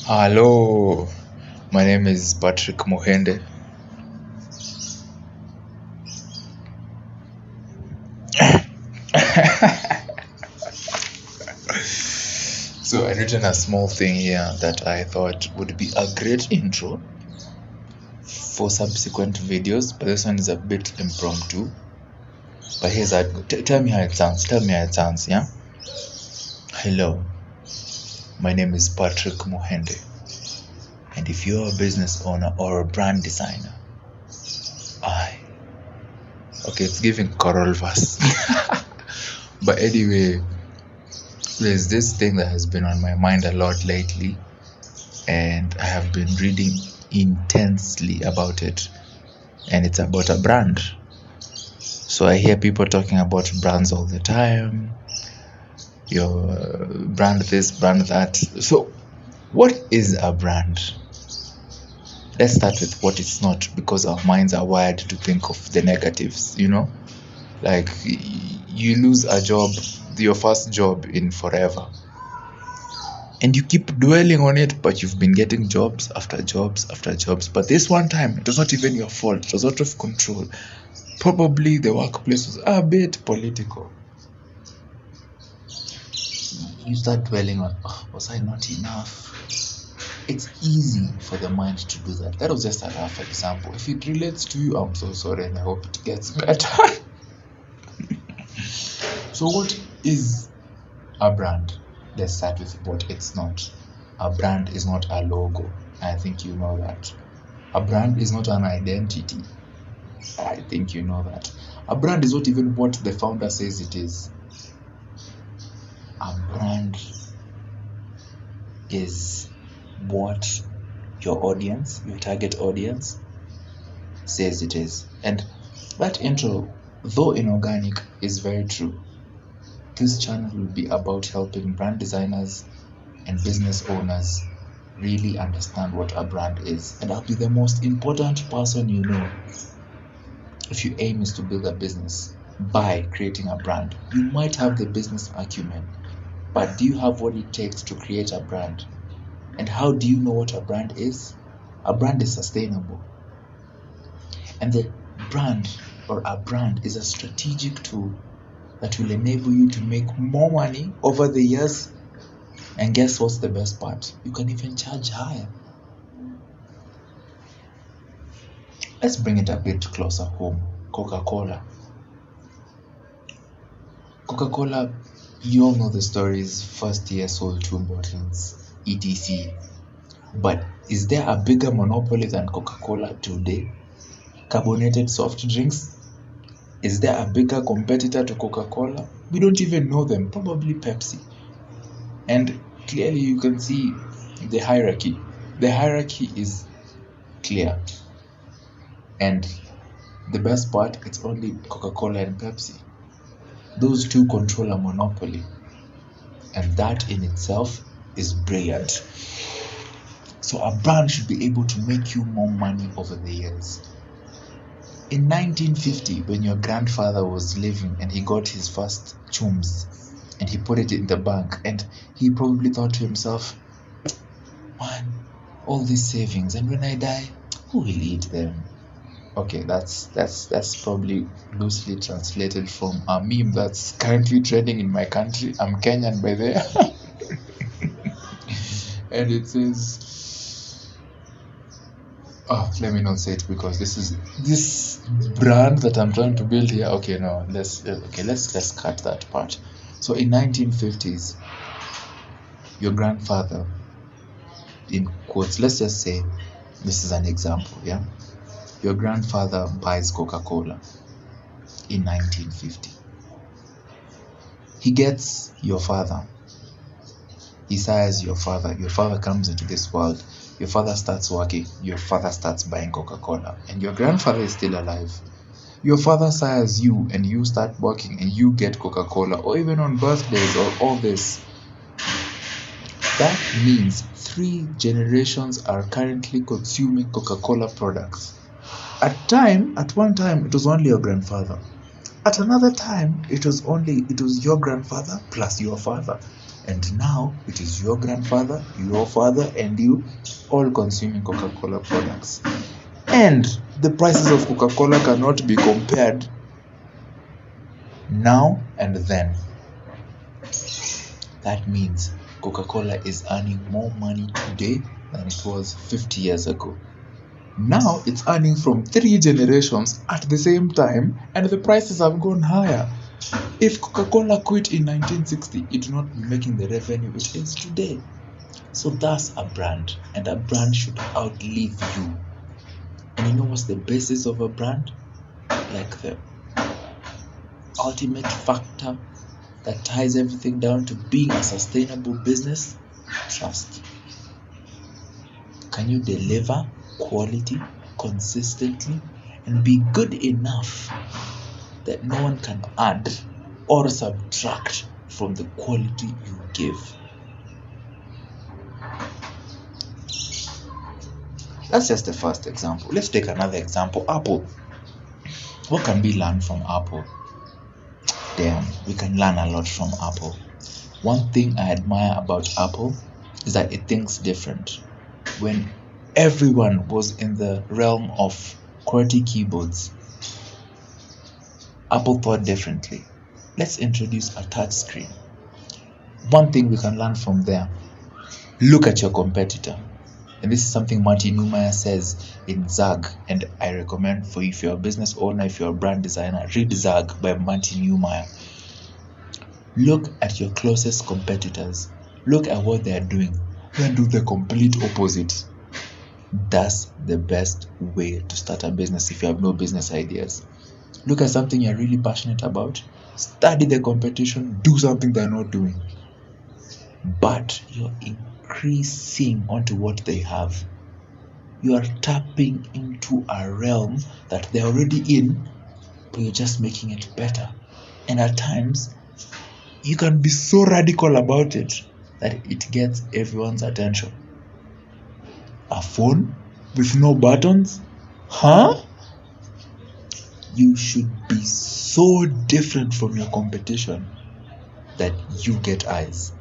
Hello, my name is Patrick Mohende. So I've written a small thing here that I thought would be a great intro for subsequent videos, but this one is a bit impromptu. But here's a tell me how it sounds. Tell me how it sounds, yeah? Hello, my name is Patrick Mohende. And if you're a business owner or a brand designer, okay, it's giving choral verse. But anyway, there's this thing that has been on my mind a lot lately, and I have been reading intensely about it, and it's about a brand. So I hear people talking about brands all the time, your brand this, brand that. So what is a brand? Let's start with what it's not, because our minds are wired to think of the negatives, like you lose a job, your first job in forever, and you keep dwelling on it, but you've been getting jobs after jobs after jobs. But this one time, it was not even your fault. It was out of control. Probably the workplace was a bit political. You start dwelling on, was I not enough? It's easy for the mind to do that. That was just a rough example. If it relates to you, I'm so sorry, and I hope it gets better. So what is a brand? Let's start with what it's not. A brand is not a logo. I think you know that. A brand is not an identity. I think you know that. A brand is not even what the founder says it is. A brand is what your audience, your target audience, says it is. And that intro, though inorganic, is very true. This channel will be about helping brand designers and business owners really understand what a brand is. And I'll be the most important person you know. If your aim is to build a business by creating a brand, you might have the business acumen, but do you have what it takes to create a brand? And how do you know what a brand is? A brand is sustainable. And the brand, or a brand, is a strategic tool that will enable you to make more money over the years. And guess what's the best part? You can even charge higher. Let's bring it a bit closer home. Coca-Cola. Coca-Cola, you all know the stories. First year sold 2 bottles, etc. But is there a bigger monopoly than Coca-Cola today? Carbonated soft drinks? Is there a bigger competitor to Coca-Cola? We don't even know them. Probably Pepsi. And clearly you can see the hierarchy. The hierarchy is clear. And the best part, it's only Coca-Cola and Pepsi. Those two control a monopoly. And that in itself is brilliant. So a brand should be able to make you more money over the years. In 1950, when your grandfather was living and he got his first chums and he put it in the bank, and he probably thought to himself, man, all these savings, and when I die, who will eat them? Okay, that's probably loosely translated from a meme that's currently trending in my country. I'm Kenyan by there. And it says, let me not say it, because this brand that I'm trying to build here. Okay, no, let's cut that part. So in 1950s, your grandfather, in quotes, let's just say this is an example, yeah? Your grandfather buys Coca-Cola in 1950. He gets your father. He sires your father. Your father comes into this world. Your father starts working. Your father starts buying Coca-Cola. And your grandfather is still alive. Your father sires you, and you start working, and you get Coca-Cola, or even on birthdays, or all this. That means 3 generations are currently consuming Coca-Cola products. At one time, it was only your grandfather. At another time, it was your grandfather plus your father. And now it is your grandfather, your father, and you all consuming Coca-Cola products. And the prices of Coca-Cola cannot be compared now and then. That means Coca-Cola is earning more money today than it was 50 years ago. Now it's earning from 3 generations at the same time, and the prices have gone higher. If Coca-Cola quit in 1960, it would not be making the revenue it is today. So that's a brand, and a brand should outlive you. And you know what's the basis of a brand? Like the ultimate factor that ties everything down to being a sustainable business? Trust. Can you deliver quality consistently and be good enough that no one can add or subtract from the quality you give? That's just the first example. Let's take another example. Apple. What can we learn from Apple? Damn, we can learn a lot from Apple. One thing I admire about Apple is that it thinks different. When everyone was in the realm of QWERTY keyboards, Apple thought differently. Let's introduce a touch screen. One thing we can learn from there: look at your competitor. And this is something Martin Neumeier says in Zag, and I recommend for you, if you're a business owner, if you're a brand designer, read Zag by Martin Neumeier. Look at your closest competitors. Look at what they're doing. Then do the complete opposite. That's the best way to start a business if you have no business ideas. Look at something you're really passionate about. Study the competition. Do something they're not doing. But you're increasing onto what they have. You are tapping into a realm that they're already in, but you're just making it better. And at times, you can be so radical about it that it gets everyone's attention. A phone with no buttons? Huh? You should be so different from your competition that you get eyes.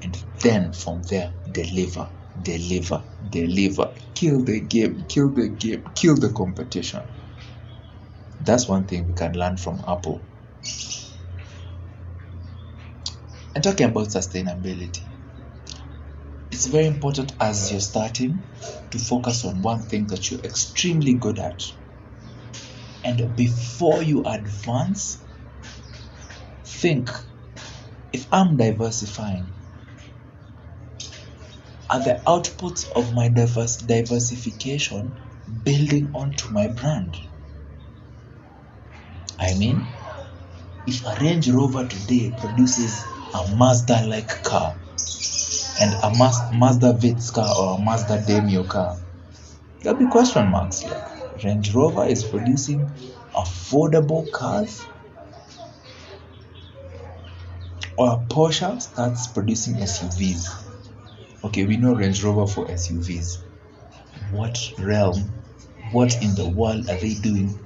And then from there, deliver. Kill the game, kill the competition. That's one thing we can learn from Apple. And talking about sustainability, it's very important as you're starting to focus on one thing that you're extremely good at. And before you advance, think, if I'm diversifying, are the outputs of my diversification building onto my brand? I mean, if a Range Rover today produces a Mazda-like car and a Mazda Vitz car or a Mazda Demio car, there'll be question marks. Like, Range Rover is producing affordable cars, or a Porsche starts producing SUVs. Okay, we know Range Rover for SUVs. What realm, what in the world are they doing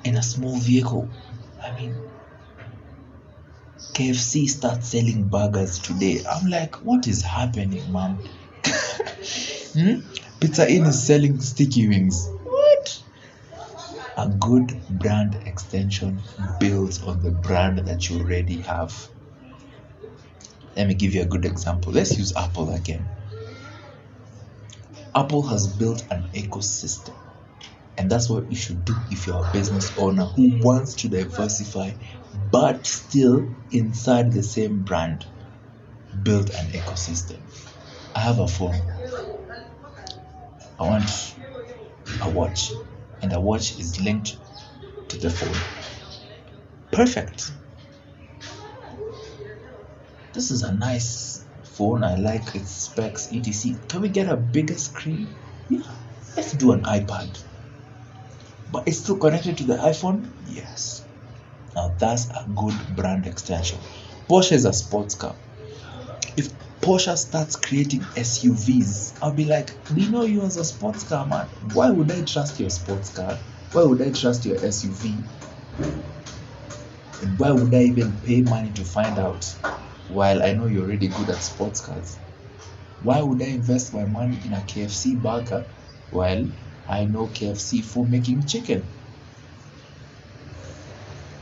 in a small vehicle? I mean, KFC starts selling burgers today. I'm like, what is happening, man? Pizza Inn is selling sticky wings. What? A good brand extension builds on the brand that you already have. Let me give you a good example. Let's use Apple again. Apple has built an ecosystem, and that's what you should do if you're a business owner who wants to diversify but still inside the same brand. Build an ecosystem. I have a phone. I want a watch, and a watch is linked to the phone. Perfect. This is a nice phone. I like its specs, etc. Can we get a bigger screen? Yeah, let's do an iPad. But it's still connected to the iPhone? Yes. Now that's a good brand extension. Porsche is a sports car. If Porsche starts creating SUVs, I'll be like, we know you as a sports car, man. Why would I trust your sports car? Why would I trust your SUV? And why would I even pay money to find out while I know you're already good at sports cars? Why would I invest my money in a KFC burger while I know KFC for making chicken?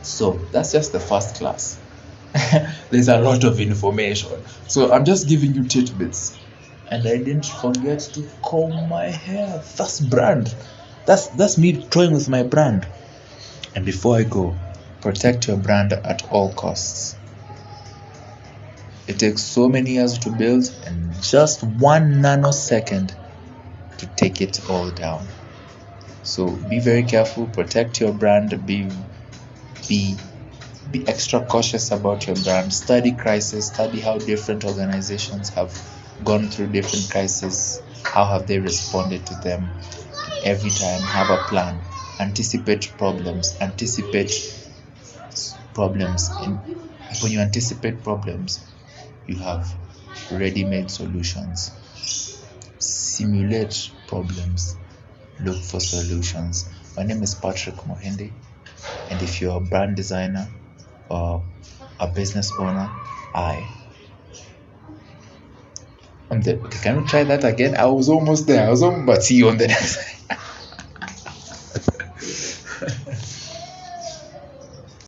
So that's just the first class. There's a lot of information. So I'm just giving you tidbits. And I didn't forget to comb my hair. That's brand. That's me toying with my brand. And before I go, protect your brand at all costs. It takes so many years to build and just 1 nanosecond to take it all down. So be very careful, protect your brand, be extra cautious about your brand. Study crisis, study how different organizations have gone through different crises, how have they responded to them. Every time have a plan, anticipate problems. And when you anticipate problems, you have ready-made solutions. Simulate problems, look for solutions. My name is Patrick Mohindi, and if you're a brand designer or a business owner, can we try that again? I was almost there. But see you on the next.